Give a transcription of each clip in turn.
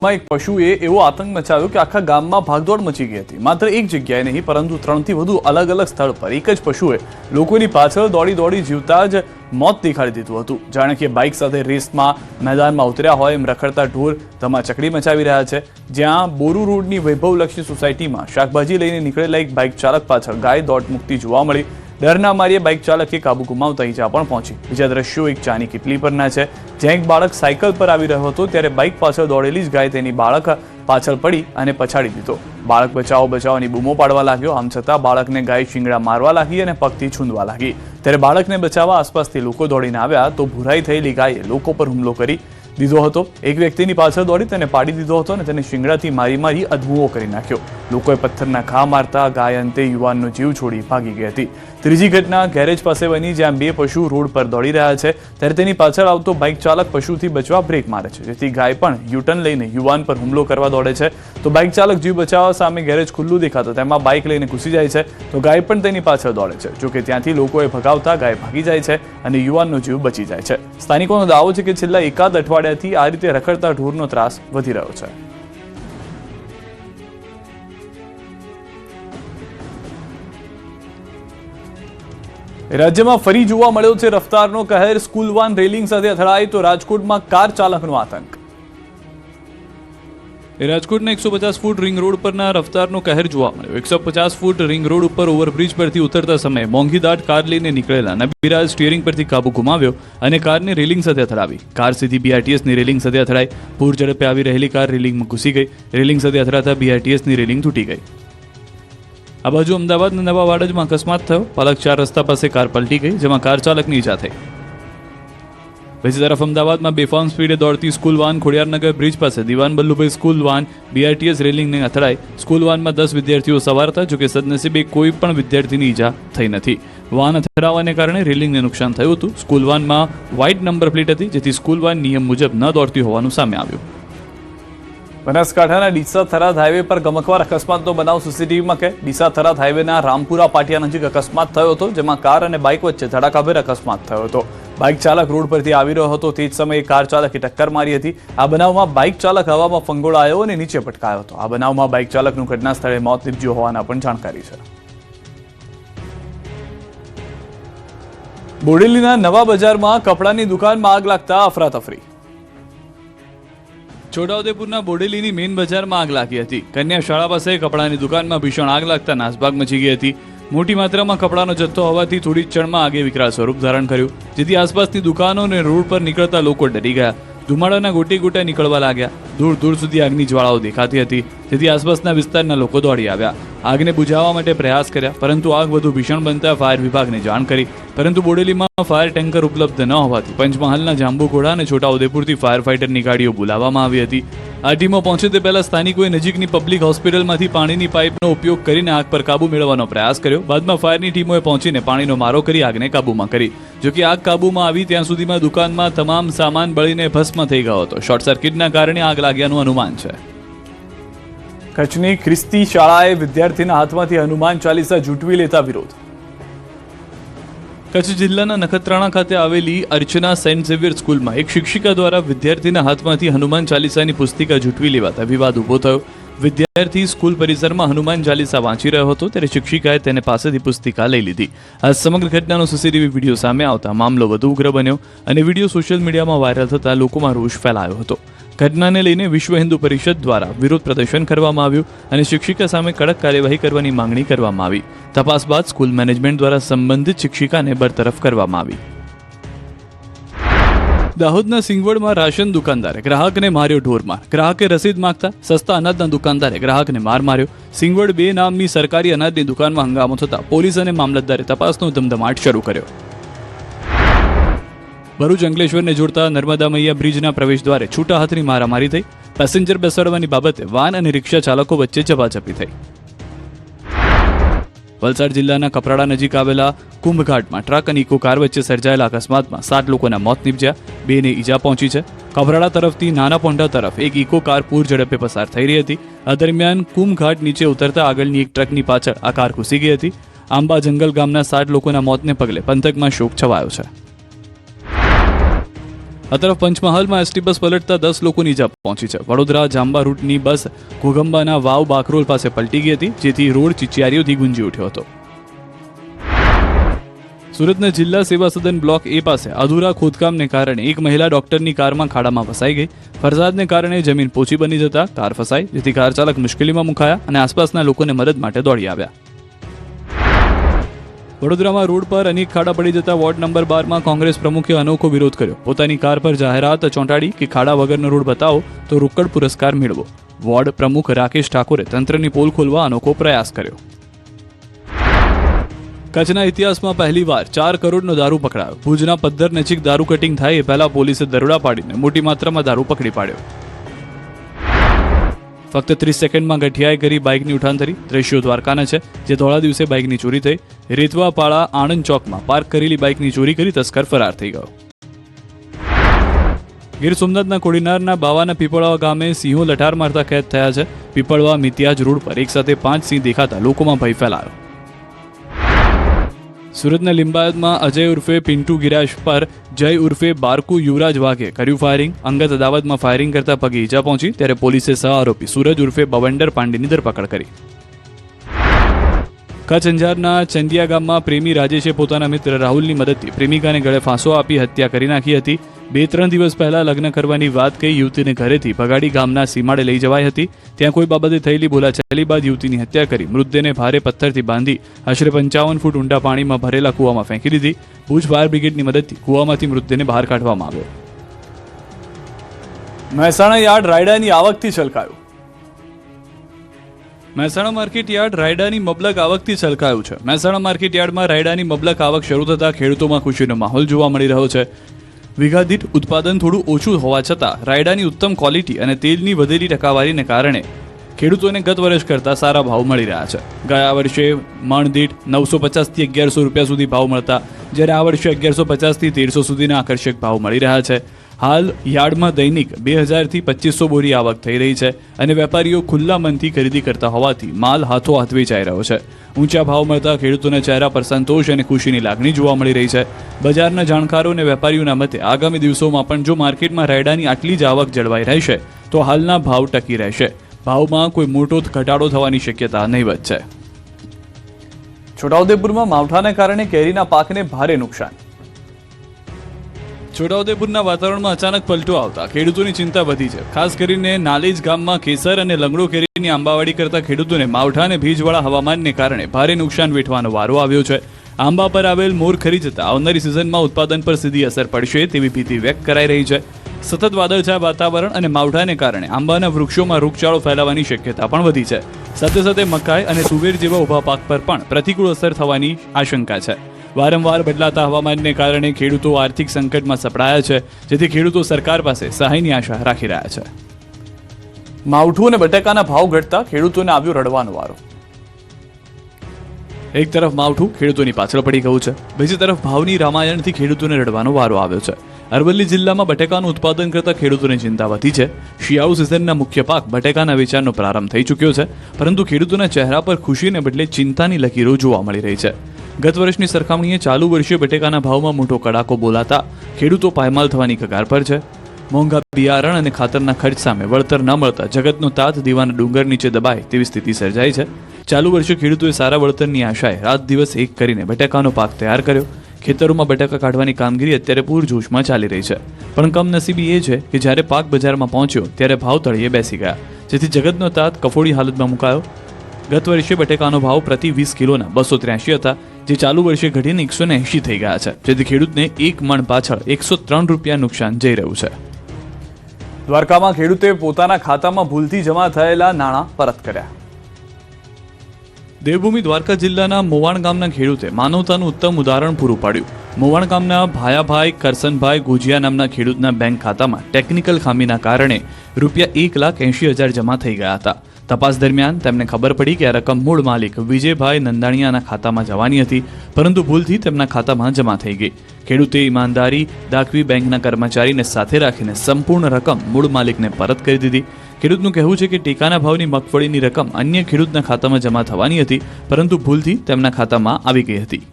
એક પશુએ એવો આતંક મચાવ્યો કે આખા ગામમાં ભાગદોડ મચી ગઈ હતી। માત્ર એક જગ્યાએ નહીં પરંતુ 3 થી વધુ અલગ અલગ સ્થળ પર એક જ પશુએ લોકોની પાછળ દોડી દોડી જીવતા જ મોત દેખાડી દીધું હતું। જાણે કે બાઇક સાથે રેસમાં મેદાનમાં ઉતર્યા હોય એમ રખડતા ઢોર ધમાચકડી મચાવી રહ્યા છે। જ્યાં બોરુ રોડની વૈભવલક્ષ્મી સોસાયટીમાં શાકભાજી લઈને નીકળેલા એક બાઇક ચાલક પાછળ ગાય દોટ મૂકતી જોવા મળી। डरना मारिये बाइक चालके काबू गुमावता ईजा पण पहोंची। बीजा दृश्यो एक चानी किटली परना छे, ज्यां एक बाळक साइकल पर आवी रह्यो हतो त्यारे बाइक पाछळ दौड़ेली ज गाय तेनी बाळक पाछळ पड़ी अने पछाड़ी दीधो। बाळक बचाव बचावनी बूमो पाडवा लाग्यो। आम छतां बाळकने गाय शिंगड़ा मारवा लागी अने पगथी छूंदवा लागी। त्यारे बाळकने बचाववा आसपासथी लोको दौड़ीने आव्या तो भूराई थयेली गाये लोको पर हुमलो करी દીધો હતો। એક વ્યક્તિની પાછળ દોડી તેને પાડી દીધો હતો અને તેને શિંગડાથી મારી મારી અધમુઓ કરી નાખ્યો। લોકોએ પથ્થરના ઘા મારતા ગાય અંતે યુવાનનો જીવ છોડી ભાગી ગઈ હતી। ત્રીજી ઘટના ગેરેજ પાસે બની, જ્યાં બે પશુ રોડ પર દોડી રહ્યા છે ત્યારે તેની પાછળ આવતો બાઇક ચાલક પશુથી બચવા બ્રેક મારે છે, જેથી ગાય પણ યુટર્ન લઈને યુવાન પર હુમલો કરવા દોડે છે તો બાઇક ચાલક જીવ બચાવવા સામે ગેરેજ ખુલ્લું દેખાતો તેમાં બાઇક લઈને ઘૂસી જાય છે તો ગાય પણ તેની પાછળ દોડે છે। જોકે ત્યાંથી લોકોએ ભગાવતા ગાય ભાગી જાય છે અને યુવાનનો જીવ બચી જાય છે। સ્થાનિકોનો દાવો છે કે છેલ્લા એકાદ અઠવાડિયાથી આ રીતે રખડતા ઢોરનો ત્રાસ વધી રહ્યો છે। રાજ્યમાં ફરી જોવા મળ્યો છે રફતારનો કહેર। સ્કૂલ વાન રેલિંગ સાથે અથડાઈ તો રાજકોટમાં કાર ચાલકનો આતંક। રાજકોટના 150 ફૂટ રિંગ રોડ પરના રફતારનો કહેર જોવા મળ્યો। 150 ફૂટ રિંગ રોડ ઉપર ઓવરબ્રિજ પરથી ઉતરતા સમયે મોંઘીદાટ કાર લઈને નીકળેલા નબીરાજ સ્ટીયરિંગ પરથી કાબુ ગુમાવ્યો અને કારને રેલિંગ સાથે અથડાવી। કાર સીધી બીઆરટીએસની રેલિંગ સાથે અથડાઈ। પૂર ઝડપે આવી રહેલી કાર રેલિંગમાં ઘૂસી ગઈ। રેલિંગ સાથે અથડાતા બીઆરટીએસની રેલિંગ તૂટી ગઈ। આ બાજુ અમદાવાદના નવા વાડજમાં અકસ્માત થયો। પાલક 4 રસ્તા પાસે કાર પલટી ગઈ, જેમાં કાર ચાલકની ઈજા થઈ। બીજી તરફ અમદાવાદમાં બેફામ સ્પીડે દોડતી સ્કૂલ વાન ખોડિયારનગર બ્રિજ પાસે દીવાન બલ્લુભાઈ સ્કૂલ વાન બીઆરટીએસ રેલિંગને અથડાઈ। સ્કૂલ વાનમાં 10 વિદ્યાર્થીઓ સવાર હતા, જોકે સદનસીબે કોઈ પણ વિદ્યાર્થીની ઈજા થઈ નથી। વાન અથડાવાને કારણે રેલિંગને નુકસાન થયું હતું। સ્કૂલ વાનમાં વ્હાઇટ નંબર પ્લેટ હતી, જેથી સ્કૂલ વાન નિયમ મુજબ ન દોડતી હોવાનું સામે આવ્યું। બનાસકાંઠાના ડીસા થરાદ હાઈવે પર ગમખ્વાર અકસ્માતનો બનાવ સીસીટીવીમાં કે ડીસા થરાદ હાઈવેના રામપુરા પાટિયા નજીક અકસ્માત થયો હતો, જેમાં કાર અને બાઇક વચ્ચે ધડાકાભેર અકસ્માત થયો હતો। બાઇક ચાલક રોડ પરથી આવી રહ્યો હતો તે જ સમયે કાર ચાલકે ટક્કર મારી હતી। આ બનાવમાં બાઇક ચાલક હવામાં ફંગોળાયો અને નીચે પટકાયો હતો। આ બનાવમાં બાઇક ચાલકનું ઘટના સ્થળે મોત નીપજ્યું હોવાના પણ જાણકારી છે। બોડેલીના નવા બજારમાં કપડાની દુકાનમાં આગ લાગતા અફરાતફરી। છોટાઉદેપુરના બોડેલીની મેઇન બજારમાં આગ લાગી હતી। કન્યા શાળા પાસે કપડાની દુકાનમાં ભીષણ આગ લાગતા નાસભાગ મચી ગઈ હતી। મોટી માત્રામાં કપડાનો જથ્થો હોવાથી થોડી ક્ષણમાં આગે વિકરાળ સ્વરૂપ ધારણ કર્યું, જેથી આસપાસની દુકાનો અને રોડ પર નીકળતા લોકો ડરી ગયા। ધુમાડાના ગોટે ગોટા નીકળવા લાગ્યા। દૂર દૂર સુધી આગની જ્વાળાઓ દેખાતી હતી, જેથી આસપાસના વિસ્તારના લોકો દોડી આવ્યા। આગને બુઝાવવા માટે પ્રયાસ કર્યા, પરંતુ આગ વધુ ભીષણ બનતા ફાયર વિભાગને જાણ કરી, પરંતુ બોડેલીમાં ફાયર ટેન્કર ઉપલબ્ધ ન હોવાથી પંચમહાલના જાંબુઘોડા અને છોટાઉદેપુરથી ફાયર ફાઇટરની ગાડીઓ બોલાવવામાં આવી હતી। આ ટીમો પહોંચે તે પહેલા સ્થાનિકોએ નજીકની પબ્લિક હોસ્પિટલમાંથી પાણીની પાઇપનો ઉપયોગ કરીને આગ પર કાબુ મેળવવાનો પ્રયાસ કર્યો। બાદમાં ફાયરની ટીમોએ પહોંચીને પાણીનો મારો કરી આગને કાબૂમાં કરી। જોકે આગ કાબૂમાં આવી ત્યાં સુધીમાં દુકાનમાં તમામ સામાન બળીને ભસ્મ થઈ ગયો હતો। શોર્ટ સર્કિટના કારણે આગ લાગ્યાનું અનુમાન છે। કચ્છની ખ્રિસ્તી શાળાએ વિદ્યાર્થીના હાથમાંથી હનુમાન ચાલીસા ઝૂંટવી લેતા વિરોધ। કચ્છ જિલ્લાના નખત્રાણા ખાતે આવેલી અર્ચના સેન્ટ ઝેવિયર સ્કૂલમાં એક શિક્ષિકા દ્વારા વિદ્યાર્થીના હાથમાંથી હનુમાન ચાલીસાની પુસ્તિકા ઝૂંટવી લેવાતા વિવાદ ઊભો થયો। વિદ્યાર્થી સ્કૂલ પરિસરમાં હનુમાન ચાલીસા વાંચી રહ્યો હતો ત્યારે શિક્ષિકાએ તેને પાસેથી પુસ્તિકા લઈ લીધી। આ સમગ્ર ઘટનાનો સીસીટીવી વિડીયો સામે આવતા મામલો વધુ ઉગ્ર બન્યો અને વિડીયો સોશિયલ મીડિયામાં વાયરલ થતાં લોકોમાં રોષ ફેલાયો હતો। ઘટનાને લઈને વિશ્વ હિન્દુ પરિષદ દ્વારા વિરોધ પ્રદર્શન કરવામાં આવ્યું અને શિક્ષિકા સામે કડક કાર્યવાહી કરવાની માંગણી કરવામાં આવી। તપાસ બાદ સ્કૂલ મેનેજમેન્ટ દ્વારા સંબંધિત શિક્ષિકાને બરતરફ કરવામાં આવી। દાહોદના સિંગવડમાં રાશન દુકાનદારે ગ્રાહકને માર્યો ઢોરમાર। ગ્રાહકે રસીદ માંગતા સસ્તા અનાજના દુકાનદારે ગ્રાહકને માર માર્યો। સિંગવડ 2 નામની સરકારી અનાજની દુકાનમાં હંગામો થતા પોલીસ અને મામલતદારે તપાસનો ધમધમાટ શરૂ કર્યો। ભરૂચ અંકલેશ્વરને જોડતા નર્મદા મૈયા બ્રિજના પ્રવેશ દ્વારે છૂટા હાથની મારામારી થઈ। પેસેન્જર બેસાડવાની બાબતે વાન અને રિક્ષા ચાલકો વચ્ચે ઝપાઝપી થઈ। વલસાડ જિલ્લાના કપરાડા નજીક આવેલા કુંભઘાટમાં ટ્રક અને ઇકો કાર વચ્ચે સર્જાયેલા અકસ્માતમાં 7 લોકોના મોત નીપજ્યા, 2ને ઈજા પહોંચી છે। કપરાડા તરફથી નાના પોંઢા તરફ એક ઇકો કાર પૂર ઝડપે પસાર થઈ રહી હતી। આ દરમિયાન કુંભઘાટ નીચે ઉતરતા આગળની એક ટ્રકની પાછળ આ કાર ઘૂસી ગઈ હતી। આંબા જંગલ ગામના 7 લોકોના મોતને પગલે પંથકમાં શોક છવાયો છે। આ તરફ પંચમહાલમાં એસટી બસ પલટતા 10 લોકોની ઇજા પહોંચી છે. વડોદરા જાંબા રૂટની બસ ઘોગંબાના વાવ બાકરોલ પાસે પલટી ગઈ હતી, જેથી રોડ ચિચિયારીઓથી ગુંજી ઉઠ્યો હતો. સુરતના જિલ્લા સેવા સદન બ્લોક એ પાસે અધૂરા ખોદકામને કારણે એક મહિલા ડોક્ટરની કારમાં ખાડામાં ફસાઈ ગઈ. વરસાદને કારણે જમીન પોચી બની જતા કાર ફસાઈ, જેથી કાર ચાલક મુશ્કેલીમાં મુકાયા અને આસપાસના લોકોને મદદ માટે દોડી આવ્યા. વડોદરામાં રોડ પર અનેક ખાડા પડી જતા વોર્ડ નંબર 12માં કોંગ્રેસ પ્રમુખે અનોખો વિરોધ કર્યો. પોતાની કાર પર જાહેરાત ચોંટાડી કે ખાડા વગરનો રોડ બતાવો તો રોકડ પુરસ્કાર મેળવો. વોર્ડ પ્રમુખ રાકેશ ઠાકોરે તંત્રની પોલ ખોલવા અનોખો પ્રયાસ કર્યો. કચ્છના ઇતિહાસમાં પહેલીવાર 4 કરોડનો દારૂ પકડાયો. ભુજના પદ્ધર નજીક દારૂ કટિંગ થાય એ પહેલા પોલીસે દરોડા પાડીને મોટી માત્રામાં દારૂ પકડી પાડ્યો. ફક્ત 30 સેકન્ડમાં ગઠિયાએ કરી બાઇકની ઉઠાંતરી. દ્રશ્યો દ્વારકાના છે, જે ધોળા દિવસે બાઇકની ચોરી થઈ. રેતવાપાડા આણંદ ચોકમાં પાર્ક કરેલી બાઇકની ચોરી કરી તસ્કર ફરાર થઈ ગયો. ગીર સોમનાથના કોડીનારના બાવાના પીપળવા ગામે સિંહો લટાર મારતા કેદ થયા છે. પીપળવા મિતિયાજ રોડ પર એકસાથે 5 સિંહ દેખાતા લોકોમાં ભય ફેલાયો. સુરતના લિંબાયતમાં અજય ઉર્ફે પિન્ટુ ગિરાશ પર જય ઉર્ફે બારકુ યુવરાજ વાઘે કર્યું ફાયરિંગ. અંગત અદાવતમાં ફાયરિંગ કરતા પગે ઈજા પહોંચી, ત્યારે પોલીસે સહ આરોપી સૂરજ ઉર્ફે બવંડર પાંડેની ધરપકડ કરી. કચ્છ અંજારના ચંદિયા ગામમાં પ્રેમી રાજેશે પોતાના મિત્ર રાહુલની મદદથી પ્રેમિકાને ગળે ફાંસો આપી હત્યા કરી નાખી હતી. 2-3 દિવસ પહેલા લગ્ન કરવાની વાત કહી યુવતીને ઘરેથી ભગાડી ગામના સીમાડે લઈ જવાઈ હતી. ત્યાં કોઈ બાબતે થયેલી બોલાચાલી બાદ યુવતીની હત્યા કરી મૃતદેહને ભારે પથ્થરથી બાંધી આશરે 55 ફૂટ ઊંડા પાણીમાં ભરેલા કૂવામાં ફેંકી દીધી. ભુજ ફાયર બ્રિગેડની મદદથી કૂવામાંથી મૃતદેહને બહાર કાઢવામાં આવ્યો. મહેસાણા યાર્ડ રાયડાની આવકથી છલકાયું. મહેસાણા માર્કેટ યાર્ડ રાયડાની મબલક આવકથી છલકાયું છે. મહેસાણા માર્કેટ યાર્ડમાં રાયડાની મબલક આવક શરૂ થતાં ખેડૂતોમાં ખુશીનો માહોલ જોવા મળી રહ્યો છે. વીઘા દીઠ ઉત્પાદન થોડું ઓછું હોવા છતાં રાયડાની ઉત્તમ ક્વોલિટી અને તેલની વધેલી ટકાવારીને કારણે ખેડૂતોને ગત વર્ષ કરતાં સારા ભાવ મળી રહ્યા છે. ગયા વર્ષે મણ દીઠ 950 થી 1100 રૂપિયા સુધી ભાવ મળતા, જ્યારે આ વર્ષે 1150 થી 1300 સુધીના આકર્ષક ભાવ મળી રહ્યા છે. હાલ યાર્ડમાં દૈનિક 2000 થી 2500 બોરી આવક થઈ રહી છે અને વેપારીઓ ખુલ્લા મનથી ખરીદી કરતા હોવાથી માલ હાથોહાથ વેચાઈ રહ્યો છે. ઊંચા ભાવ મળતા ખેડૂતોના ચહેરા પર સંતોષ અને ખુશીની લાગણી જોવા મળી રહી છે. બજારના જાણકારો અને વેપારીઓના મતે આગામી દિવસોમાં પણ જો માર્કેટમાં રાયડાની આટલી જ આવક જળવાઈ રહેશે તો હાલના ભાવ ટકી રહેશે. ભાવમાં કોઈ મોટો ઘટાડો થવાની શક્યતા નહીવત છે. છોટાઉદેપુરમાં માવઠાને કારણે કેરીના પાકને ભારે નુકસાન. છોટાઉદેપુરના વાતાવરણમાં અચાનક પલટો આવતા ખેડૂતોની ચિંતા વધી છે. ખાસ કરીને નાલેજ ગામમાં કેસર અને લંગડો કેરીની આંબાવાડી કરતા ખેડૂતોને માવઠા અને ભેજવાળા હવામાનને કારણે ભારે નુકસાન વેઠવાનો વારો આવ્યો છે. આંબા પર આવેલ મોર ખરી જતા આવનારી સિઝનમાં ઉત્પાદન પર સીધી અસર પડશે તેવી ભીતિ વ્યક્ત કરાઈ રહી છે. સતત વાદળછાયા વાતાવરણ અને માવઠાને કારણે આંબાના વૃક્ષોમાં રોગચાળો ફેલાવાની શક્યતા પણ વધી છે. સાથે સાથે મકાઈ અને તુવેર જેવા ઊભા પાક પર પણ પ્રતિકૂળ અસર થવાની આશંકા છે. વારંવાર બદલાતા હવામાનને કારણે ખેડૂતો આર્થિક સંકટમાં સપડાયા છે, જેથી ખેડૂતો સરકાર પાસે સહાયની આશા રાખી રહ્યા છે. માવઠું અને બટાકાના ભાવ ઘટતા ખેડૂતોને આવ્યો રડવાનો વારો. એક તરફ માવઠું ખેડૂતોની પાછળ પડી ગયું છે, બીજી તરફ ભાવની રામાયણથી ખેડૂતોને રડવાનો વારો આવ્યો છે. અરવલ્લી જિલ્લામાં બટાકાનું ઉત્પાદન કરતા ખેડૂતોની ચિંતા વધી છે. શિયાળુ સિઝનના મુખ્ય પાક બટાકાના વેચાણનો પ્રારંભ થઈ ચૂક્યો છે, પરંતુ ખેડૂતોના ચહેરા પર ખુશીને બદલે ચિંતાની લકીરો જોવા મળી રહી છે. ગત વર્ષની સરખામણીએ ચાલુ વર્ષે બટાકાના ભાવમાં મોટો કડાકો બોલાતા ખેડૂતો પાયમાલ થવાની કગાર પર છે. મોંઘા બિયારણ અને ખાતરના ખર્ચ સામે વળતર ન મળતા જગતનો તાત દીવાના ડુંગર નીચે દબાય તેવી સ્થિતિ સર્જાઈ છે. ચાલુ વર્ષે ખેડૂતોએ સારા વળતરની આશાએ રાત દિવસ એક કરીને બટાકાનો પાક તૈયાર કર્યો. ખેતરોમાં બટાકા કાઢવાની કામગીરી અત્યારે પૂરજોશમાં ચાલી રહી છે, પણ કમનસીબી એ છે કે જ્યારે પાક બજારમાં પહોંચ્યો ત્યારે ભાવ તળિયે બેસી ગયા, જેથી જગતનો તાત કફોડી હાલતમાં મુકાયો. ગત વર્ષે બટાકાનો ભાવ પ્રતિ 20 કિલોના 283 હતા, જે ચાલુ વર્ષે ઘટીને 180 થઈ ગયા છે, જેથી ખેડૂતને એક મણ પાછળ 103 રૂપિયા નુકસાન જઈ રહ્યું છે. દ્વારકામાં ખેડૂતે પોતાના ખાતામાં ભૂલથી જમા થયેલા નાણાં પરત કર્યા. દેવભૂમિ દ્વારકા જિલ્લાના મોવાણ ગામના ખેડૂતે માનવતાનું ઉત્તમ ઉદાહરણ પૂરું પાડ્યું. મોવાણ ગામના ભાયાભાઈ કરસનભાઈ ગોજિયા નામના ખેડૂતના બેંક ખાતામાં ટેકનિકલ ખામીના કારણે રૂપિયા 1,80,000 જમા થઈ ગયા હતા. તપાસ દરમિયાન તેમને ખબર પડી કે આ રકમ મૂળ માલિક વિજયભાઈ નંદાણીયાના ખાતામાં જવાની હતી, પરંતુ ભૂલથી તેમના ખાતામાં જમા થઈ ગઈ. ખેડૂતે ઈમાનદારી દાખવી બેંકના કર્મચારીને સાથે રાખીને સંપૂર્ણ રકમ મૂળ માલિકને પરત કરી દીધી. ખેડૂતનું કહેવું છે કે ટેકાના ભાવની મગફળીની રકમ અન્ય ખેડૂતના ખાતામાં જમા થવાની હતી, પરંતુ ભૂલથી તેમના ખાતામાં આવી ગઈ હતી.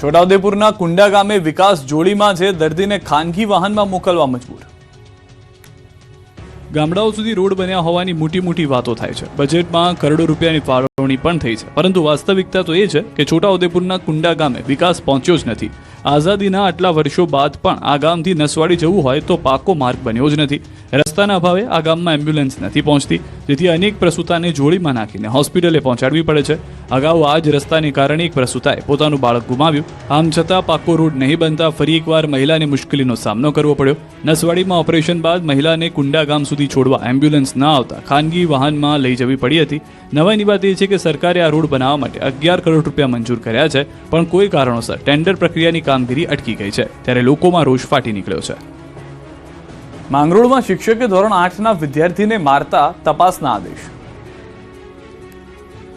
છોટાઉદેપુરના કુંડા ગામે વિકાસ જોડીમાં છે, દર્દીને ખાનગી વાહનમાં મોકલવા મજબૂર. ગામડાઓ સુધી રોડ બન્યા હોવાની મોટી વાતો થાય છે. બજેટમાં કરોડો રૂપિયાની ફાળવણી પણ થઈ છે, પરંતુ વાસ્તવિકતા તો એ છે કે છોટાઉદેપુરના કુંડા ગામે વિકાસ પહોંચ્યો જ નથી. આઝાદીના આટલા વર્ષો બાદ પણ આ ગામથી નસવાડી જવું હોય તો પાકો માર્ગ બન્યો જ નથી. રસ્તાના અભાવે આ ગામમાં એમ્બ્યુલન્સ નથી પહોંચતી, જેથી અનેક પ્રસૂતાને જોડીમાં નાખીને હોસ્પિટલે પહોંચાડવી પડે છે. અગાઉ આ જ રસ્તાને કારણે એક પ્રસૂતાએ પોતાનું બાળક ગુમાવ્યું. આમ છતાં પાકો રોડ નહીં બનતા ફરી એકવાર મહિલાને મુશ્કેલીનો સામનો કરવો પડ્યો. નસવાડીમાં ઓપરેશન બાદ મહિલાને કુંડા ગામ સુધી છોડવા એમ્બ્યુલન્સ ન આવતા ખાનગી વાહનમાં લઈ જવી પડી હતી. નવાઈની વાત એ છે કે સરકારે આ રોડ બનાવવા માટે 11 કરોડ રૂપિયા મંજૂર કર્યા છે, પણ કોઈ કારણોસર ટેન્ડર પ્રક્રિયાની કામગીરી અટકી ગઈ છે, ત્યારે લોકોમાં રોષ ફાટી નીકળ્યો છે. માંગરોળમાં શિક્ષકે ધોરણ 8ના વિદ્યાર્થીને મારતા તપાસના આદેશ.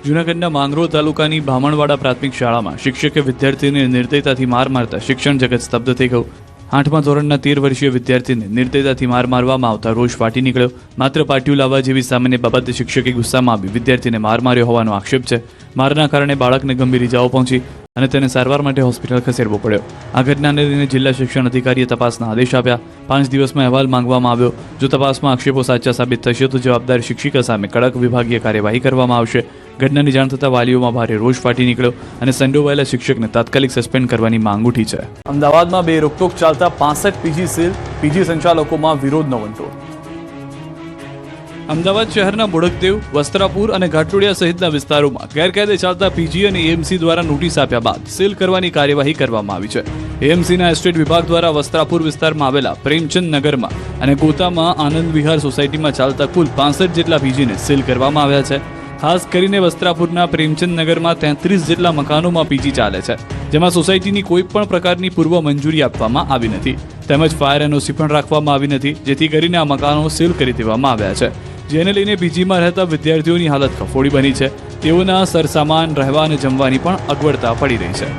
જૂનાગઢના માંગરોળ તાલુકાની ભામણવાડા પ્રાથમિક શાળામાં શિક્ષકે વિદ્યાર્થીને નિર્દયતાથી મારતા શિક્ષણ જગત સ્તબ્ધ થઈ ગયું. 8મા ધોરણના 13 વર્ષીય વિદ્યાર્થીને નિર્દયતાથી મારવામાં આવતા રોષ ફાટી નીકળ્યો. માત્ર પાટિયું લાવવા જેવી સામાન્ય બાબતે શિક્ષકે ગુસ્સામાં આવી વિદ્યાર્થીને માર્યો હોવાનો આક્ષેપ છે. મારના કારણે બાળકને ગંભીર ઇજાઓ પહોંચી અને તેને સારવાર માટે હોસ્પિટલ ખસેડવો પડ્યો. આ ઘટનાને લઈને જિલ્લા શિક્ષણ અધિકારીએ તપાસના આદેશ આપ્યા. 5 દિવસમાં અહેવાલ માંગવામાં આવ્યો. જો તપાસમાં આક્ષેપો સાચા સાબિત થશે તો જવાબદાર શિક્ષિકા સામે કડક વિભાગીય કાર્યવાહી કરવામાં આવશે. ઘટનાની જાણ થતાં વાલીઓમાં ભારે રોષ ફાટી નીકળ્યો અને સંડોવાયેલા શિક્ષકને તાત્કાલિક સસ્પેન્ડ કરવાની માંગ ઉઠી છે. અમદાવાદમાં બે રોકટોક ચાલતા 65 પીજી સીલ, પીજી સંચાલકોમાં વિરોધનો વંટોળ. અમદાવાદ શહેરના બોડકદેવ, વસ્ત્રાપુર અને ઘાટલોડિયા સહિતના વિસ્તારોમાં ગેરકાયદે ચાલતા પીજી અને એએમસી દ્વારા નોટિસ આપ્યા બાદ સીલ કરવાની કાર્યવાહી કરવામાં આવી છે. એએમસીના એસ્ટેટ વિભાગ દ્વારા વસ્ત્રાપુર વિસ્તારમાં આવેલા પ્રેમચંદ નગરમાં અને ગોતામાં આનંદ વિહાર સોસાયટીમાં ચાલતા કુલ 65 જેટલા પીજીને સીલ કરવામાં આવ્યા છે. ખાસ કરીને વસ્ત્રાપુરના પ્રેમચંદ નગરમાં 33 જેટલા મકાનોમાં પીજી ચાલે છે, જેમાં સોસાયટીની કોઈ પણ પ્રકારની પૂર્વ મંજૂરી આપવામાં આવી નથી, તેમજ ફાયર એનઓસી પણ રાખવામાં આવી નથી, જેથી કરીને આ મકાનો સીલ કરી દેવામાં આવ્યા છે. જેને લઈને પીજીમાં રહેતા વિદ્યાર્થીઓની હાલત કફોડી બની છે. તેઓના સરસામાન, રહેવા અને જમવાની પણ અગવડતા પડી રહી છે.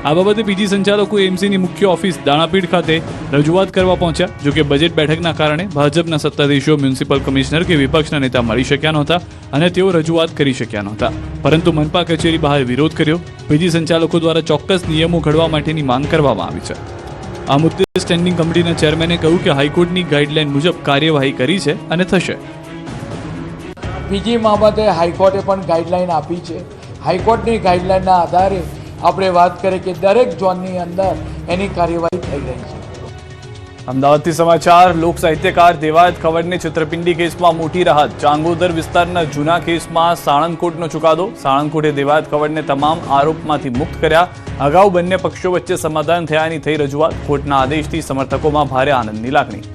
આ બાબતે પીજી સંચાલકો એએમસીની મુખ્ય ઓફિસ દાણાપીઠ ખાતે રજૂઆત કરવા પહોંચ્યા. જોકે બજેટ બેઠકના કારણે ભાજપના સત્તાધીશો, મ્યુનિસિપલ કમિશનર કે વિપક્ષના નેતા મળી શક્યા નહોતા અને તેઓ રજૂઆત કરી શક્યા નહોતા, પરંતુ મનપા કચેરી બહાર વિરોધ કર્યો. પીજી સંચાલકો દ્વારા ચોક્કસ નિયમો ઘડવા માટેની માંગ કરવામાં આવી છે. આ મુદ્દે સ્ટેન્ડિંગ કમિટીના ચેરમેને કહ્યું કે હાઈકોર્ટની ગાઈડલાઈન મુજબ કાર્યવાહી કરી છે અને થશે. પીજી બાબતે હાઈકોર્ટે પણ ગાઈડલાઈન આપી છે. હાઈકોર્ટની ગાઈડલાઈનના આધારે આપણે વાત કરીએ કે દરેક ઝોનની અંદર એની કાર્યવાહી થઈ રહી છે. અમદાવાદથી સમાચાર. લોક સાહિત્યકાર દેવાયત ખવડને છેતરપિંડી કેસમાં મોટી રાહત. ચાંગોદર વિસ્તારના જૂના કેસમાં સાણંદકોટનો ચુકાદો. સાણંદકોટે દેવાયત ખવડને તમામ આરોપમાંથી મુક્ત કર્યા. અગાઉ બંને પક્ષો વચ્ચે સમાધાન થયાની થઈ રજૂઆત. કોર્ટના આદેશથી સમર્થકોમાં ભારે આનંદની લાગણી.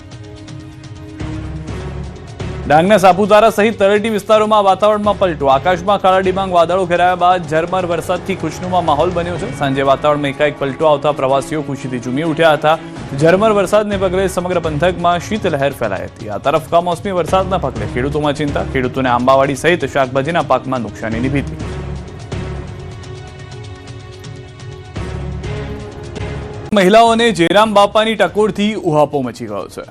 ડાંગના સાપુતારા સહિત તળેટી વિસ્તારોમાં વાતાવરણમાં પલટો. આકાશમાં કાળા ડિબાંગ વાદળો ઘેરાયા બાદ ઝરમર વરસાદથી ખુશનુમા માહોલ બન્યો છે. સાંજે વાતાવરણમાં એકાએક પલટો આવતા પ્રવાસીઓ ખુશીથી ઝૂમી ઉઠ્યા હતા. ઝરમર વરસાદને પગલે સમગ્ર પંથકમાં શીતલહેર ફેલાઈ હતી. આ તરફ કમોસમી વરસાદના પગલે ખેડૂતોમાં ચિંતા. ખેડૂતોને આંબાવાડી સહિત શાકભાજીના પાકમાં નુકસાનીની ભીતિ. મહિલાઓને જયરામ બાપાની ટકોરથી ઉહાપો મચી ગયો છે.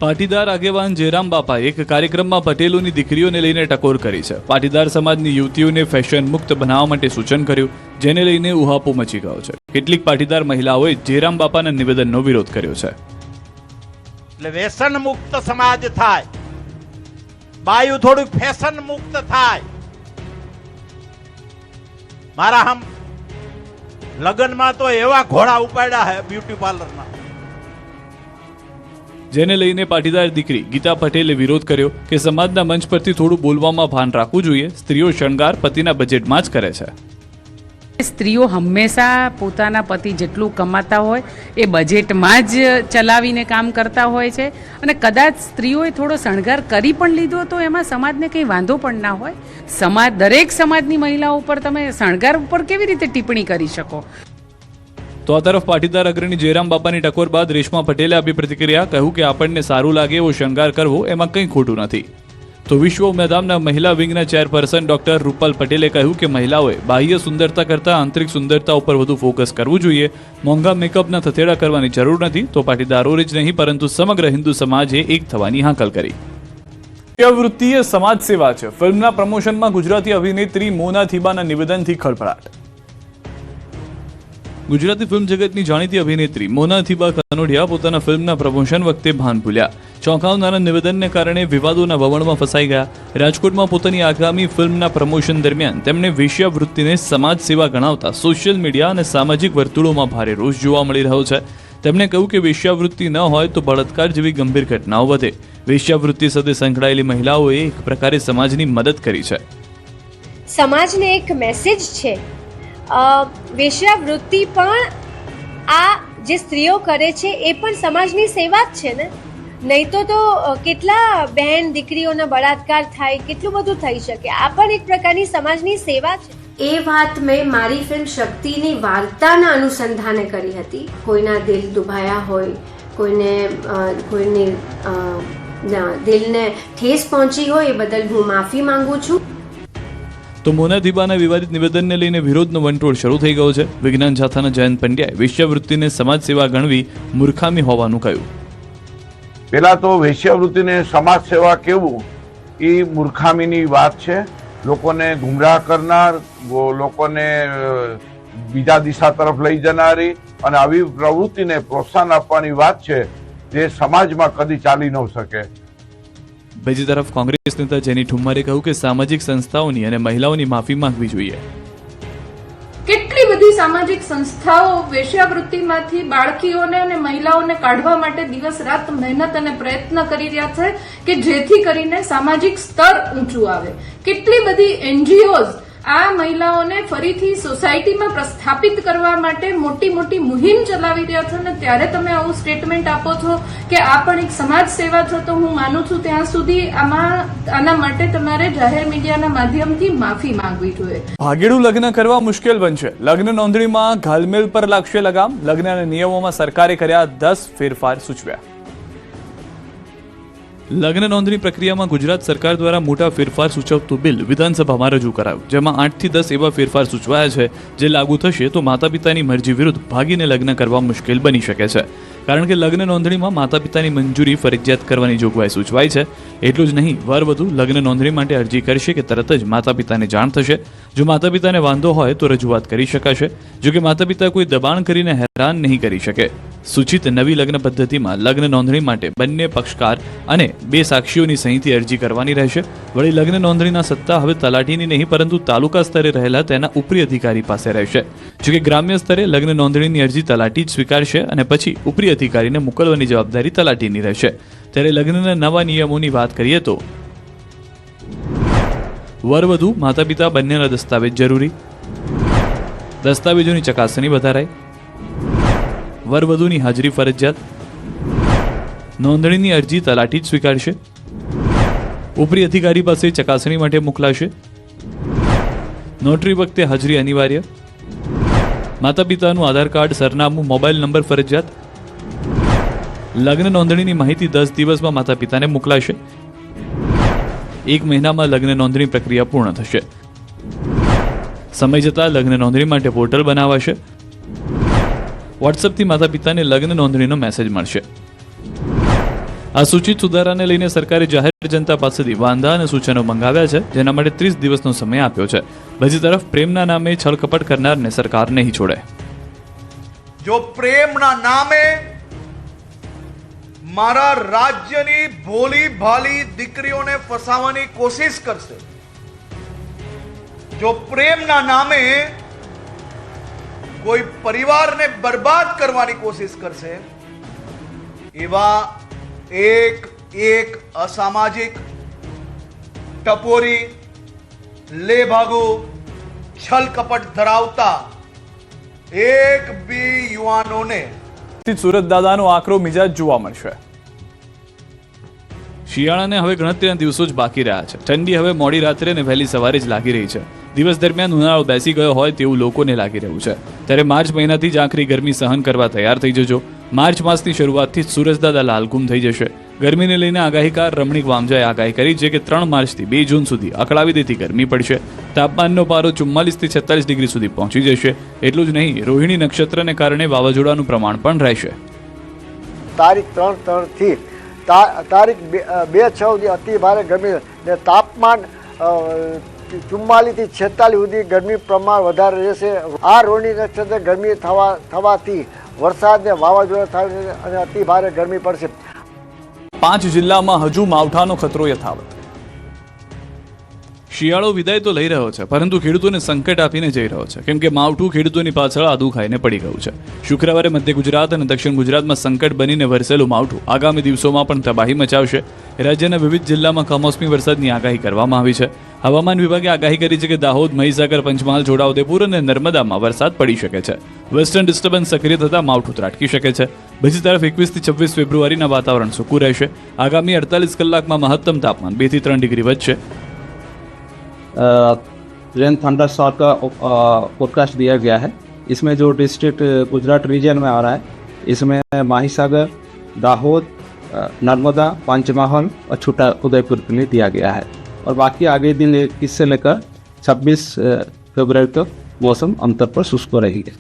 પાટીદાર આગેવાન જયરામ બાપાએ એક કાર્યક્રમમાં પટેલોની દીકરીઓને લઈને ટકોર કરી છે. પાટીદાર સમાજની યુવતીઓને ફેશન મુક્ત બનાવવા માટે સૂચન કર્યું, જેને લઈને ઉહાપો મચી ગયો છે. કેટલીક પાટીદાર મહિલાઓએ જયરામ બાપાના નિવેદનનો વિરોધ કર્યો છે. એટલે વ્યસન મુક્ત સમાજ થાય, બાયુ થોડુંક ફેશન મુક્ત થાય. મારા હમ લગ્નમાં તો એવા ઘોડા ઉપાડ્યા હે બ્યુટી પાર્લરના. જેને લઈને પાટીદાર દીકરી ગીતા પટેલે વિરોધ કર્યો કે સમાજના મંચ પરથી થોડું બોલવામાં ભાન રાખવું જોઈએ. સ્ત્રીઓ શણગાર પતિના બજેટમાં જ કરે છે. સ્ત્રીઓ હંમેશા પોતાના પતિ જેટલું કમાતા હોય એ બજેટમાં જ ચલાવીને કામ કરતા હોય છે, અને કદાચ સ્ત્રીઓએ થોડો શણગાર કરી પણ લીધો તો એમાં સમાજને કંઈ વાંધો પણ ના હોય. દરેક સમાજની મહિલાઓ ઉપર તમે શણગાર ઉપર કેવી રીતે ટિપ્પણી કરી શકો? તો આ તરફ પાટીદાર અગ્રણી જયરામ બાપાની ટકોર બાદ રેશમા પટેલે આપી પ્રતિક્રિયા. કહ્યું કે આપણને સારું લાગે એવો શણગાર કરવો એમાં કંઈ ખોટું નથી. તો વિશ્વ ઉમેદવારના મહિલા વિંગના ચેરપર્સન ડોક્ટર રૂપલ પટેલે કહ્યું કે મહિલાઓએ બાહ્ય સુંદરતા કરતાં આંતરિક સુંદરતા ઉપર વધુ ફોકસ કરવું જોઈએ. મોંઘા મેકઅપના થથેડા કરવાની જરૂર નથી. તો પાટીદારો જ નહીં પરંતુ સમગ્ર હિન્દુ સમાજે એક થવાની હાકલ કરી. વૃત્તિએ સમાજ સેવા છે. ફિલ્મના પ્રમોશનમાં ગુજરાતી અભિનેત્રી મોના થીબાના નિવેદનથી ખળભળાટ. ગુજરાતી ફિલ્મ જગતની જાણીતી અભિનેત્રી મોના થીબા કાનોડિયા પોતાના ફિલ્મના પ્રમોશન વખતે ભાન ભૂલ્યા. ચોંકાવનારા નિવેદનને કારણે વિવાદોના વમળમાં ફસાઈ ગયા. રાજકોટમાં પોતાની આગામી ફિલ્મના પ્રમોશન દરમિયાન તેમણે વેશ્યાવૃત્તિને સમાજ સેવા ગણાવતા સોશિયલ મીડિયા અને સામાજિક વર્તુળોમાં ભારે રોષ જોવા મળી રહ્યો છે. તેમણે કહ્યું કે વેશ્યાવૃત્તિ ન હોય તો બળાત્કાર જેવી ગંભીર ઘટનાઓ વધે. વેશ્યાવૃત્તિ સાથે સંકળાયેલી મહિલાઓએ એક પ્રકારે સમાજની મદદ કરી છે. સમાજને એક મેસેજ છે. વેશ્યાવૃત્તિ પણ આ જે સ્ત્રીઓ કરે છે એ પણ સમાજની સેવા જ છે ને. નહીં તો કેટલા બહેન દીકરીઓના બળાત્કાર થાય, કેટલું બધું થઈ શકે. આ પણ એક પ્રકારની સમાજની સેવા છે. એ વાત મેં મારી ફિલ્મ શક્તિની વાર્તાના અનુસંધાને કરી હતી. કોઈના દિલ દુભાયા હોય, કોઈને દિલને ઠેસ પહોંચી હોય એ બદલ હું માફી માંગુ છું. તો મોના થીબાના વિવાદિત નિવેદનને લઈને વિરોધનો વંટોળ શરૂ થઈ ગયો છે. વિજ્ઞાન જાથાના જયંત પંડ્યાએ વેશ્યાવૃત્તિને સમાજ સેવા ગણવી મૂર્ખામી હોવાનું કહ્યું. પેલા તો વેશ્યાવૃત્તિને સમાજ સેવા કહેવું એ મૂર્ખામીની વાત છે. લોકોને ગુમરાહ કરનાર, લોકોને બીજા દિશા તરફ લઈ જનારી અને આવી પ્રવૃત્તિને પ્રોત્સાહન આપવાની વાત છે જે સમાજમાં કદી ચાલી ન શકે. બીજી તરફ કોંગ્રેસ નેતા જેની ઠુમ્મરે કહ્યું કે સામાજિક સંસ્થાઓની અને મહિલાઓની માફી માંગવી જોઈએ. કેટલી બધી સામાજિક સંસ્થાઓ વેશ્યાવૃત્તિમાંથી બાળકીઓને અને મહિલાઓને કાઢવા માટે દિવસ રાત મહેનત અને પ્રયત્ન કરી રહ્યા છે કે જેથી કરીને સામાજિક સ્તર ઊંચું આવે. કેટલી બધી એનજીઓઝ આ મહિલાઓને ફરીથી સોસાયટીમાં પ્રસ્થાપિત કરવા માટે મોટી મોટી મુહિમ ચલાવી રહ્યા છો ને ત્યારે તમે આવું સ્ટેટમેન્ટ આપો છો કે આ પણ એક સમાજ સેવા છે. તો હું માનું છું ત્યાં સુધી આના માટે તમારે જાહેર મીડિયાના માધ્યમથી માફી માંગવી જોઈએ. ભાગેડું લગ્ન કરવા મુશ્કેલ બનશે. લગ્ન નોંધણીમાં ઘાલમેલ પર લાગશે લગામ. લગ્નના નિયમોમાં સરકારે કર્યા 10 ફેરફાર સૂચવ્યા. લગ્ન નોંધણી પ્રક્રિયામાં ગુજરાત સરકાર દ્વારા મોટા ફેરફાર સૂચવતું બિલ વિધાનસભામાં રજૂ કરાયું. જેમાં 8 થી 10 એવા ફેરફાર સૂચવાયા છે જે લાગુ થશે તો માતા પિતાની મરજી વિરુદ્ધ ભાગીને લગ્ન કરવા મુશ્કેલ બની શકે છે. કારણ કે લગ્ન નોંધણીમાં માતા પિતાની મંજૂરી ફરજિયાત કરવાની જોગવાઈ સૂચવાઈ છે. એટલું જ નહીં, વર વધુ લગ્ન નોંધણી માટે અરજી કરશે કે તરત જ માતા પિતાને જાણ થશે. જો માતા પિતાને વાંધો હોય તો રજૂઆત કરી શકાશે. જો કે માતા પિતા કોઈ દબાણ કરીને હેરાન નહીં કરી શકે. સૂચિત નવી લગ્ન પદ્ધતિમાં લગ્ન નોંધણી માટે બંને પક્ષકાર અને 2 સાક્ષીઓની સહીથી અરજી કરવાની રહેશે. વળી લગ્ન નોંધણીના સત્તા હવે તલાટીની નહીં પરંતુ તાલુકા સ્તરે રહેલા તેના ઉપરી અધિકારી પાસે રહેશે. જોકે ગ્રામ્ય સ્તરે લગ્ન નોંધણીની અરજી તલાટી જ સ્વીકારશે અને પછી ઉપરી અધિકારીને મોકલવાની જવાબદારી તલાટીની રહેશે. ત્યારે લગ્નના નવા નિયમોની વાત કરીએ તો વરવધુ માતા પિતા બંનેના દસ્તાવેજ જરૂરી. દસ્તાવેજોની ચકાસણી વધારાઈ. વરવધુની હાજરી ફરજિયાત. નોંધણીની અરજી તલાટી જ સ્વીકારશે. ઉપરી અધિકારી પાસે ચકાસણી માટે મોકલાશે. નોટરી વખતે હાજરી અનિવાર્ય. માતા પિતાનું આધાર કાર્ડ, સરનામું, મોબાઈલ નંબર ફરજિયાત. લગ્ન નોંધણીની માહિતી 10 દિવસમાં માતા પિતાને મોકલાશે. 1 મહિનામાં લગ્ન નોંધણી પ્રક્રિયા પૂર્ણ થશે. સમય જતાં લગ્ન નોંધણી માટે પોર્ટલ બનાવાશે. વોટ્સએપથી માતા પિતાને લગ્ન નોંધણીનો મેસેજ મળશે. આ સૂચિત સુધારાને લઈને સરકારે જાહેર જનતા પાસેથી વાંધા અને સૂચનો મંગાવ્યા છે, જેના માટે 30 દિવસનો સમય આપ્યો છે. બીજી તરફ પ્રેમના નામે છળકપટ કરનારને સરકાર નહીં છોડે. જો પ્રેમના નામે મારા રાજ્યની ભોલી ભાલી દીકરીઓને ફસાવવાની કોશિશ કરશે, જો પ્રેમના નામે કોઈ પરિવારને બરબાદ કરવાની કોશિશ કરશે, એવા એક અસામાજિક, ટપોરી, લેભાગુ, છલ કપટ ધરાવતા એક બી યુવાનોને સુરત દાદાનો આકરો મિજાજ જોવા મળશે. શિયાળાને હવે ગણતરીના દિવસો જ બાકી રહ્યા છે. ઠંડી હવે મોડી રાત્રે અને વહેલી સવારે જ લાગી રહી છે. દિવસ દરમિયાન ઉનાળો બેસી ગયો હોય તેવું લોકોને લાગી રહ્યું છે. ત્યારે માર્ચ મહિનાથી જ આખરી ગરમી સહન કરવા તૈયાર થઈ જજો. માર્ચ માસની શરૂઆતથી જ સૂરજદાદા લાલઘુમ થઈ જશે. ગરમીને લઈને આગાહીકાર રમણીક વામજાએ આગાહી કરી છે કે 3 માર્ચથી 2 જૂન સુધી અકળાવી દેતી ગરમી પડશે. તાપમાનનો પારો 44 થી 46 ડિગ્રી સુધી પહોંચી જશે. એટલું જ નહીં, રોહિણી નક્ષત્રને કારણે વાવાઝોડાનું પ્રમાણ પણ રહેશે. તારીખ 3 થી તારીખ 2-6 સુધી અતિ ભારે ગરમી ને તાપમાન 44 થી 46 સુધી ગરમી પ્રમાણ વધારે રહેશે. આ રોહિણી નક્ષત્રે ગરમી થવાથી વરસાદ ને વાવાઝોડા થાય અને અતિ ભારે ગરમી પડશે. 5 જિલ્લામાં હજુ માવઠાનો ખતરો યથાવત. શિયાળો વિદાય તો લઈ રહ્યો છે, પરંતુ ખેડૂતોને સંકટ આપીને જઈ રહ્યો છે, કેમ કે માવઠું ખેડૂતોની પાછળ આદુ ખાઈને પડી ગયું છે. શુક્રવારે મધ્ય ગુજરાત અને દક્ષિણ ગુજરાતમાં સંકટ બનીને વરસેલું માવઠું આગામી દિવસોમાં પણ તબાહી મચાવશે. રાજ્યના વિવિધ જિલ્લામાં કમોસમી વરસાદની આગાહી કરવામાં આવી છે. હવામાન વિભાગે આગાહી કરી છે કે દાહોદ, મહીસાગર, પંચમહાલ, છોટાઉદેપુર અને નર્મદામાં વરસાદ પડી શકે છે. વેસ્ટર્ન ડિસ્ટર્બન્સ સક્રિય થતાં માવઠું ત્રાટકી શકે છે. બીજી તરફ 21 થી 26 ફેબ્રુઆરીના વાતાવરણ સૂકું રહેશે. આગામી 48 કલાકમાં મહત્તમ તાપમાન 2 થી 3 ડિગ્રી વધશે. रेन थंडर शॉट का फोरकास्ट दिया गया है. इसमें जो डिस्ट्रिक्ट गुजरात रीजन में आ रहा है, इसमें माहीसागर, दाहोद, नर्मदा, पंचमहल और छोटा उदयपुर के लिए दिया गया है. और बाकी आगे दिन 21 से लेकर 26 फरवरी तक मौसम आमतौर पर शुष्क रहेगी.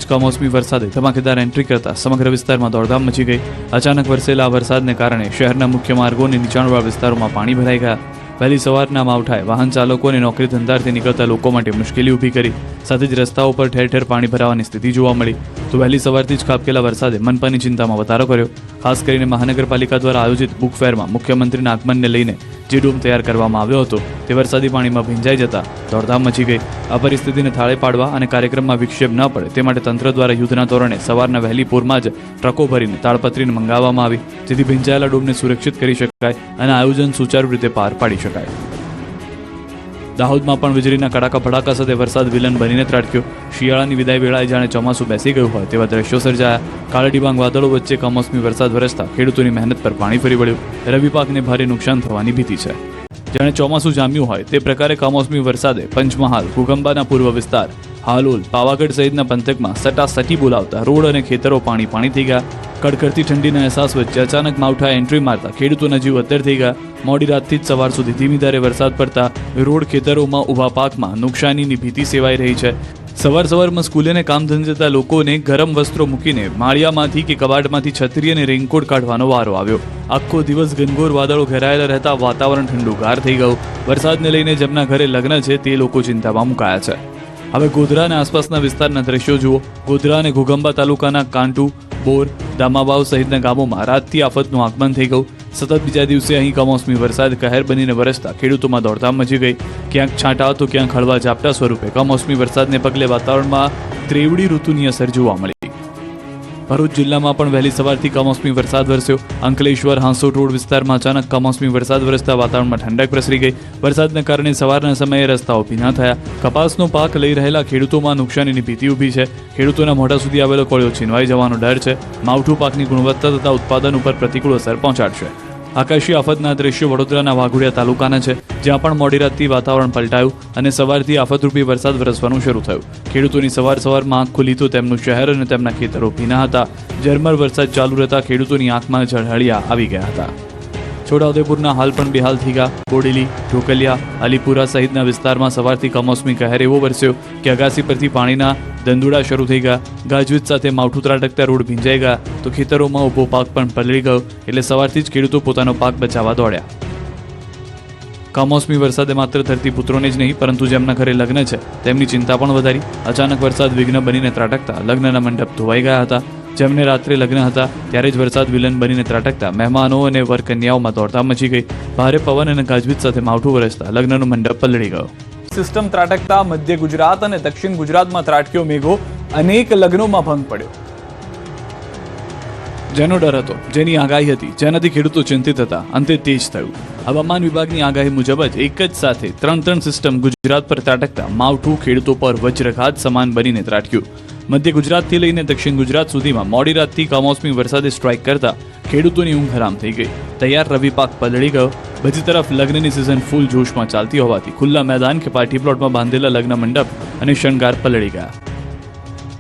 કમોસમી વરસાદે ધમાકેદાર એન્ટ્રી કરતા સમગ્ર વિસ્તારમાં દોડધામ મચી ગઈ. અચાનક વરસેલા વરસાદને કારણે શહેરના મુખ્ય માર્ગો અને નીચાણવાળા વિસ્તારોમાં પાણી ભરાઈ ગયા. વહેલી સવારના માવઠાએ વાહન ચાલકો અને નોકરી ધંધાથી નીકળતા લોકો માટે મુશ્કેલી ઊભી કરી. સાથે જ રસ્તાઓ પર ઠેર ઠેર પાણી ભરાવાની સ્થિતિ જોવા મળી. તો વહેલી સવારથી જ ખાબકેલા વરસાદે મનપાની ચિંતામાં વધારો કર્યો. ખાસ કરીને મહાનગરપાલિકા દ્વારા આયોજિત બુક ફેરમાં મુખ્યમંત્રીના આગમનને લઈને જે ડોમ તૈયાર કરવામાં આવ્યો હતો તે વરસાદી પાણીમાં ભીંજાઈ જતા દોડધામ મચી ગઈ. આ પરિસ્થિતિને થાળે પાડવા અને કાર્યક્રમમાં વિક્ષેપ ન પડે તે માટે તંત્ર દ્વારા યુદ્ધના ધોરણે સવારના વહેલી પોરમાં જ ટ્રકો ભરીને તાળપત્રીને મંગાવવામાં આવી, જેથી ભીંજાયેલા ડોમને સુરક્ષિત કરી શકાય અને આયોજન સુચારુ રીતે પાર પાડી શકાય. દાહોદમાં પણ વીજળીના કડાકા ભડાકા સાથે વરસાદ વિલન બનીને ત્રાટક્યો. શિયાળાની વિદાય વેળાએ જાણે ચોમાસું બેસી ગયું હોય તેવા દ્રશ્યો સર્જાયા. કાળા ડિબાંગ વાદળો વચ્ચે કમોસમી વરસાદ વરસતા ખેડૂતોની મહેનત પર પાણી ફરી વળ્યું. રવિ પાકને ભારે નુકસાન થવાની ભીતિ છે. જાણે ચોમાસું જામ્યું હોય તે પ્રકારે કમોસમી વરસાદે પંચમહાલ, ઘુગંબાના પૂર્વ વિસ્તાર, હાલોલ, પાવાગઢ સહિતના પંથકમાં સટાસટી બોલાવતા રોડ અને ખેતરો પાણી પાણી થઈ ગયા. કડકડતી ઠંડીના અહેસાસ વચ્ચે અચાનક માવઠાએ એન્ટ્રી મારતા ખેડૂતોના જીવ અદ્ધર થઈ ગયા. મોડી રાતથી જ સવાર સુધી ધીમી ધારે વરસાદ પડતા રોડ, ખેતરોમાં ઊભા પાકમાં નુકસાનીની ભીતિ સેવાઈ રહી છે. સવારમાં સ્કૂલે ને કામ ધંધે જતા લોકોને ગરમ વસ્ત્રો મૂકીને માળિયામાંથી કે કબાટમાંથી છત્રી અને રેઇનકોટ કાઢવાનો વારો આવ્યો. આખો દિવસ ઘનઘોર વાદળો ઘેરાયેલા રહેતા વાતાવરણ ઠંડુગાર થઈ ગયું. વરસાદને લઈને જેમના ઘરે લગ્ન છે તે લોકો ચિંતામાં મુકાયા છે. હવે ગોધરા અને આસપાસના વિસ્તારના દ્રશ્યો જુઓ. ગોધરા અને ઘોઘંબા તાલુકાના કાંટુ, બોર, દામાવાવ સહિતના ગામોમાં રાતથી આફતનું આગમન થઈ ગયું. સતત બીજા દિવસે અહીં કમોસમી વરસાદ કહેર બનીને વરસતા ખેડૂતોમાં દોડધામ મચી ગઈ. ક્યાંક છાંટા તો ક્યાંક હળવા ઝાપટા સ્વરૂપે કમોસમી વરસાદને પગલે વાતાવરણમાં ત્રેવડી ઋતુની અસર જોવા મળી. ભરૂચ જિલ્લામાં પણ વહેલી સવારથી કમોસમી વરસાદ વરસ્યો. અંકલેશ્વર, હાંસોટ રોડ વિસ્તારમાં અચાનક કમોસમી વરસાદ વરસતા વાતાવરણમાં ઠંડક પ્રસરી ગઈ. વરસાદના કારણે સવારના સમયે રસ્તાઓ ભીના થયા. કપાસનો પાક લઈ રહેલા ખેડૂતોમાં નુકસાનીની ભીતિ ઊભી છે. ખેડૂતોના મોઢા સુધી આવેલો કોળિયો છીનવાઈ જવાનો ડર છે. માવઠું પાકની ગુણવત્તા તથા ઉત્પાદન ઉપર પ્રતિકૂળ અસર પહોંચાડશે. આકાશી આફતના દ્રશ્યો વડોદરાના વાઘોડિયા તાલુકાના છે, જ્યાં પણ મોડી રાતથી વાતાવરણ પલટાયું અને સવારથી આફતરૂપી વરસાદ વરસવાનું શરૂ થયું. ખેડૂતોની સવારમાં આંખ ખુલી તો તેમનું શહેર અને તેમના ખેતરો ભીના હતા. ઝરમર વરસાદ ચાલુ રહેતા ખેડૂતોની આંખમાં ઝળહળિયા આવી ગયા હતા. છોટાઉદેપુરના હાલ પણ બેહાલ થઈ ગયા. બોડેલી, ઢોકલિયા, અલીપુરા સહિતના વિસ્તારમાં સવારથી કમોસમી કહેર એવો વરસ્યો કે અગાસી પરથી પાણીના દંદુડા શરૂ થઈ ગયા. ગાજવીજ સાથે માવઠું ત્રાટકતા રોડ ભીંજાઈ ગયા તો ખેતરોમાં ઊભો પાક પણ પલળી ગયો. એટલે સવારથી જ ખેડૂતો પોતાનો પાક બચાવવા દોડ્યા. કમોસમી વરસાદે માત્ર ધરતીપુત્રોને જ નહીં પરંતુ જેમના ઘરે લગ્ન છે તેમની ચિંતા પણ વધારી. અચાનક વરસાદ વિઘ્ન બનીને ત્રાટકતા લગ્નના મંડપ ધોવાઈ ગયા હતા. જેમને રાત્રે લગ્ન હતા ત્યારે જ વરસાદ વિલન બનીને ત્રાટકતા મહેમાનો અને વરકન્યાઓમાં દોડધામ મચી ગઈ. ભારે પવન અને ગાજવીજ સાથે માવઠું વરસતા લગ્નનો મંડપ પલળી ગયો. સિસ્ટમ ત્રાટકતા મધ્ય ગુજરાત અને દક્ષિણ ગુજરાતમાં ત્રાટક્યો મેઘો. અનેક લગ્નોમાં ભંગ પડ્યો. જેનો ડર હતો, જેની આગાહી હતી, જેનાથી ખેડૂતો ચિંતિત હતા, અંતે તે જ થયું. હવામાન વિભાગની આગાહી મુજબ જ એક જ સાથે ત્રણ સિસ્ટમ ગુજરાત પર ત્રાટકતા માવઠું ખેડૂતો પર વજ્રઘાત સમાન બનીને ત્રાટક્યું. મધ્ય ગુજરાતથી લઈને દક્ષિણ ગુજરાત સુધીમાં મોડી રાતથી કમોસમી વરસાદે સ્ટ્રાઇક કરતા ખેડૂતોની ઊંઘ હરામ થઈ ગઈ. તૈયાર રવિ પાક પલળી ગયો. બીજી તરફ લગ્નની સિઝન ફૂલ જોશમાં ચાલતી હોવાથી ખુલ્લા મેદાન કે પાર્ટી પ્લોટમાં બાંધેલા લગ્ન મંડપ અને શણગાર પલળી ગયા.